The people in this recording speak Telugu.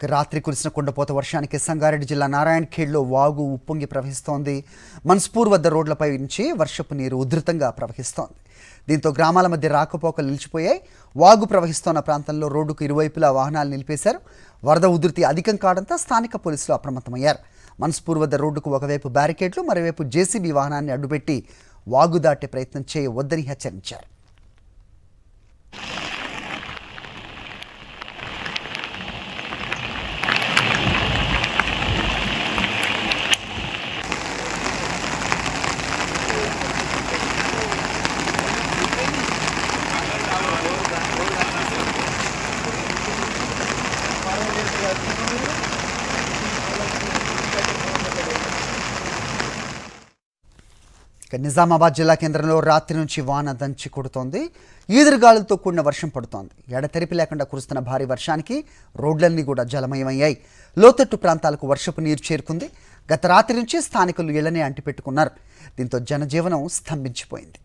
రాత్రి కురిసిన కుండపోత వర్షానికి సంగారెడ్డి జిల్లా నారాయణఖేడ్లో వాగు ఉప్పొంగి ప్రవహిస్తోంది. మన్స్పూర్ వద్ద రోడ్లపై నుంచి వర్షపు నీరు ఉధృతంగా ప్రవహిస్తోంది. దీంతో గ్రామాల మధ్య రాకపోకలు నిలిచిపోయాయి. వాగు ప్రవహిస్తోన్న ప్రాంతంలో రోడ్డుకు ఇరువైపులా వాహనాలు నిలిపేశారు. వరద ఉధృతి అధికం కావడంతో స్థానిక పోలీసులు అప్రమత్తమయ్యారు. మన్స్పూర్ వద్ద రోడ్డుకు ఒకవైపు బ్యారికేడ్లు, మరోవైపు జేసీబీ వాహనాన్ని అడ్డుపెట్టి వాగు దాటే ప్రయత్నం చేయవద్దని హెచ్చరించారు. నిజామాబాద్ జిల్లా కేంద్రంలో రాత్రి నుంచి వాన దంచి కొడుతోంది. ఈదురుగాలులతో కూడిన వర్షం పడుతోంది. ఎడతెరిపి లేకుండా కురుస్తున్న భారీ వర్షానికి రోడ్లన్నీ కూడా జలమయమయ్యాయి. లోతట్టు ప్రాంతాలకు వర్షపు నీరు చేరుకుంది. గత రాత్రి నుంచి స్థానికులు ఇళ్లనే అంటిపెట్టుకున్నారు. దీంతో జనజీవనం స్తంభించిపోయింది.